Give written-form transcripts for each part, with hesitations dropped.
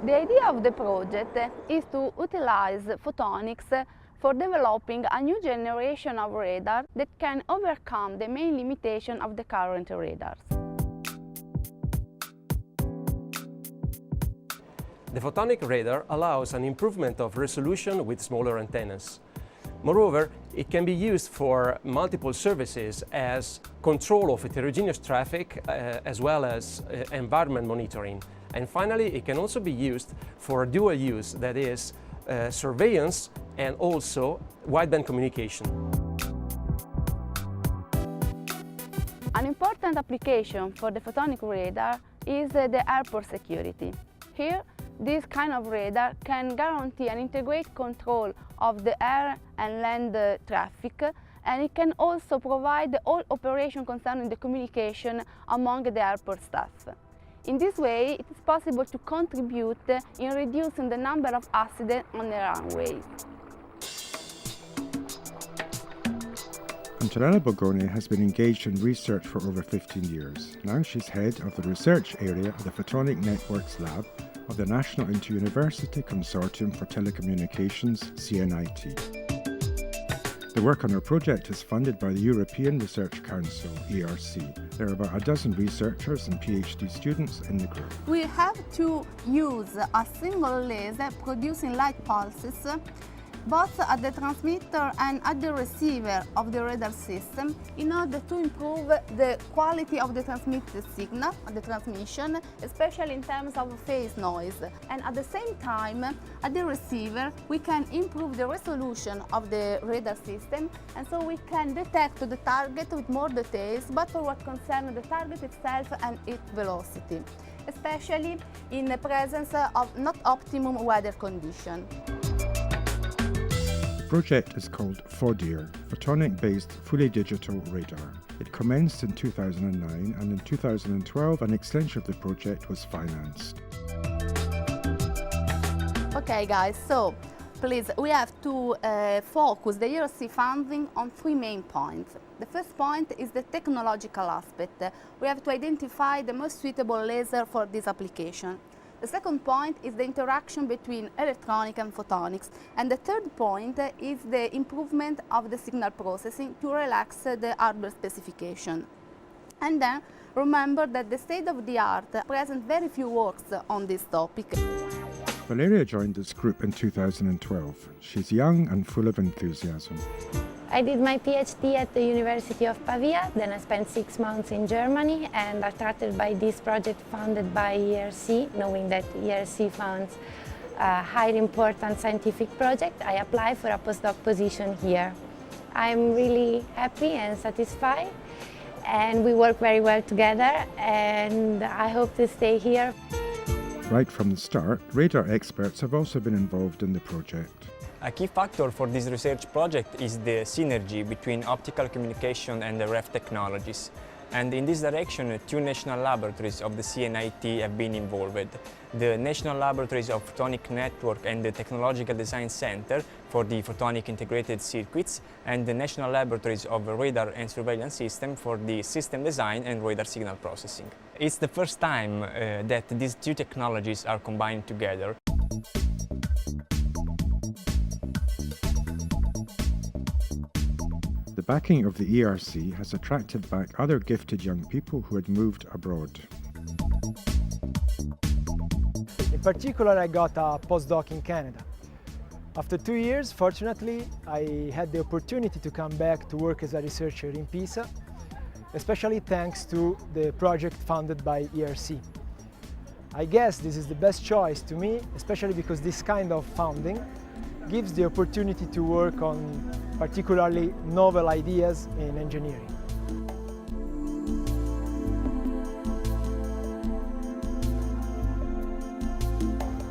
The idea of the project is to utilize photonics for developing a new generation of radar that can overcome the main limitation of the current radars. The photonic radar allows an improvement of resolution with smaller antennas. Moreover, it can be used for multiple services as control of heterogeneous traffic as well as environment monitoring. And finally, it can also be used for dual use, that is, surveillance and also wideband communication. An important application for the photonic radar is the airport security. Here, this kind of radar can guarantee an integrated control of the air and land traffic, and it can also provide all operations concerning the communication among the airport staff. In this way, it is possible to contribute in reducing the number of accidents on the runways. Antonella Bogone has been engaged in research for over 15 years. Now she's head of the research area of the Photonic Networks Lab of the National Inter-University Consortium for Telecommunications, CNIT. The work on her project is funded by the European Research Council, ERC. There are about a dozen researchers and PhD students in the group. We have to use a single laser producing light pulses both at the transmitter and at the receiver of the radar system in order to improve the quality of the transmitted signal, the transmission, especially in terms of phase noise. And at the same time, at the receiver, we can improve the resolution of the radar system, and so we can detect the target with more details, but for what concerns the target itself and its velocity, especially in the presence of not optimum weather conditions. The project is called PHODIR, Photonic-Based Fully Digital Radar. It commenced in 2009, and in 2012 an extension of the project was financed. Okay guys, so please, we have to focus the ERC funding on three main points. The first point is the technological aspect. We have to identify the most suitable laser for this application. The second point is the interaction between electronic and photonics. And the third point is the improvement of the signal processing to relax the hardware specification. And then remember that the state-of-the-art presents very few works on this topic. Valeria joined this group in 2012. She's young and full of enthusiasm. I did my PhD at the University of Pavia, then I spent 6 months in Germany, and attracted by this project funded by ERC, knowing that ERC funds a highly important scientific project, I applied for a postdoc position here. I'm really happy and satisfied, and we work very well together, and I hope to stay here. Right from the start, radar experts have also been involved in the project. A key factor for this research project is the synergy between optical communication and the RF technologies. And in this direction, 2 national laboratories of the CNIT have been involved. The National Laboratories of Photonic Network and the Technological Design Center for the Photonic Integrated Circuits, and the National Laboratories of Radar and Surveillance System for the System Design and Radar Signal Processing. It's the first time that these 2 technologies are combined together. The backing of the ERC has attracted back other gifted young people who had moved abroad. In particular, I got a postdoc in Canada. After 2 years, fortunately, I had the opportunity to come back to work as a researcher in Pisa, especially thanks to the project funded by ERC. I guess this is the best choice to me, especially because this kind of funding gives the opportunity to work on particularly novel ideas in engineering.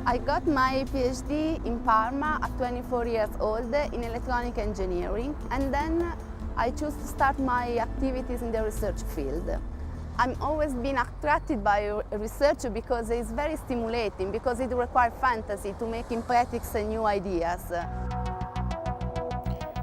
I got my PhD in Parma at 24 years old in electronic engineering, and then I chose to start my activities in the research field. I've always been attracted by research because it's very stimulating, because it requires fantasy to make in practice new ideas.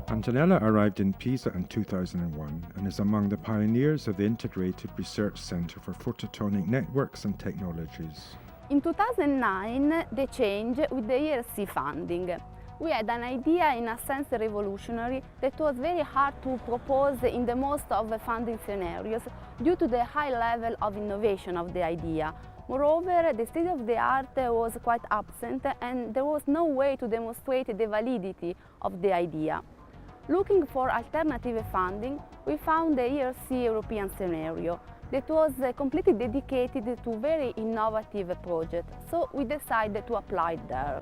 Antonella arrived in Pisa in 2001 and is among the pioneers of the Integrated Research Centre for Photonic Networks and Technologies. In 2009, they changed with the ERC funding. We had an idea in a sense revolutionary that was very hard to propose in the most of the funding scenarios due to the high level of innovation of the idea. Moreover, the state of the art was quite absent and there was no way to demonstrate the validity of the idea. Looking for alternative funding, we found the ERC European scenario that was completely dedicated to very innovative projects, so we decided to apply there.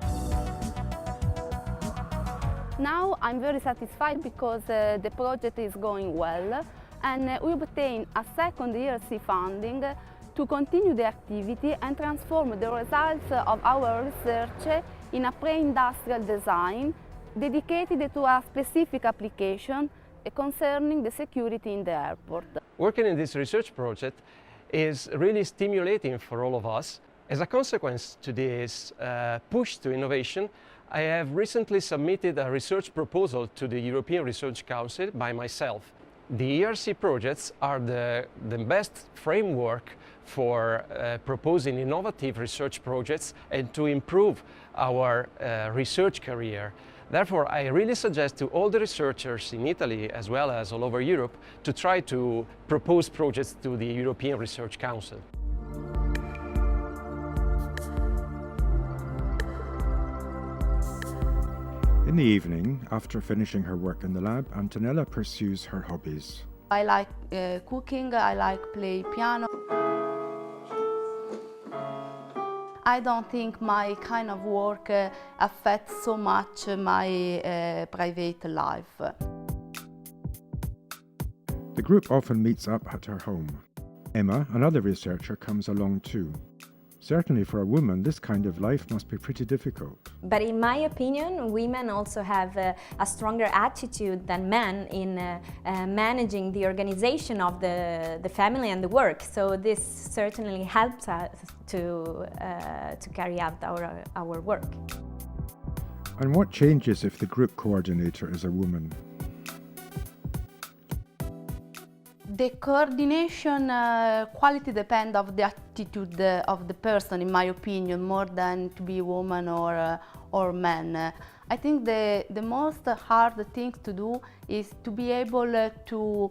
Now I'm very satisfied because the project is going well and we obtained a second ERC funding to continue the activity and transform the results of our research in a pre-industrial design dedicated to a specific application concerning the security in the airport. Working in this research project is really stimulating for all of us. As a consequence to this push to innovation, I have recently submitted a research proposal to the European Research Council by myself. The ERC projects are the best framework for proposing innovative research projects and to improve our research career. Therefore, I really suggest to all the researchers in Italy as well as all over Europe to try to propose projects to the European Research Council. In the evening, after finishing her work in the lab, Antonella pursues her hobbies. I like cooking, I like play piano. I don't think my kind of work affects so much my private life. The group often meets up at her home. Emma, another researcher, comes along too. Certainly for a woman, this kind of life must be pretty difficult. But in my opinion, women also have a stronger attitude than men in managing the organization of the family and the work. So this certainly helps us to carry out our work. And what changes if the group coordinator is a woman? The coordination quality depends on the attitude of the person, in my opinion, more than to be a woman or man. I think the most hard thing to do is to be able to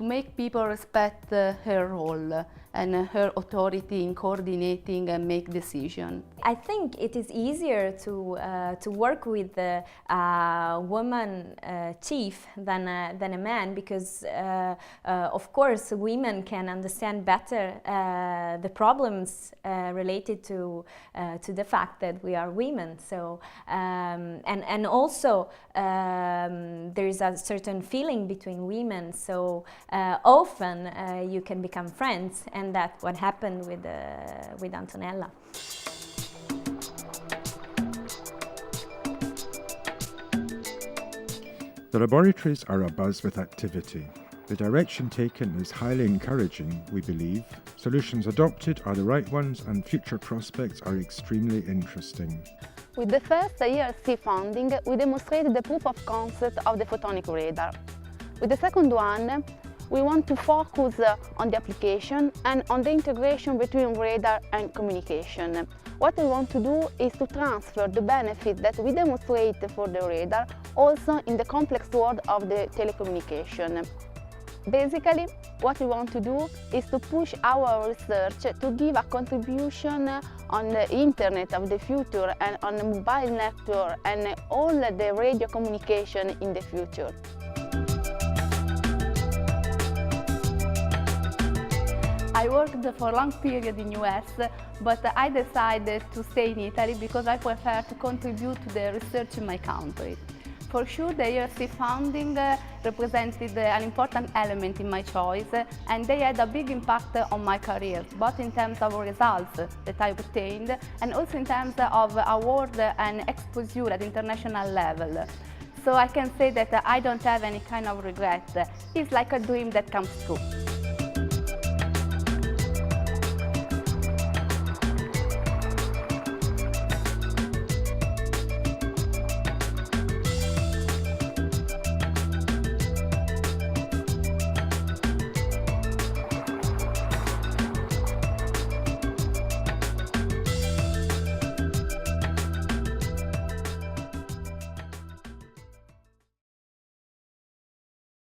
make people respect her role and her authority in coordinating and make decisions. I think it is easier to work with a woman chief than a man because, of course, women can understand better the problems related to the fact that we are women. So, and also there is a certain feeling between women. So often you can become friends, and that's what happened with Antonella. The laboratories are abuzz with activity. The direction taken is highly encouraging, we believe. Solutions adopted are the right ones and future prospects are extremely interesting. With the first ERC funding, we demonstrated the proof of concept of the photonic radar. With the second one, we want to focus on the application and on the integration between radar and communication. What we want to do is to transfer the benefit that we demonstrate for the radar also in the complex world of the telecommunication. Basically, what we want to do is to push our research to give a contribution on the internet of the future and on the mobile network and all the radio communication in the future. I worked for a long period in US, but I decided to stay in Italy because I prefer to contribute to the research in my country. For sure, the ERC funding represented an important element in my choice, and they had a big impact on my career, both in terms of results that I obtained and also in terms of award and exposure at international level. So I can say that I don't have any kind of regret. It's like a dream that comes true.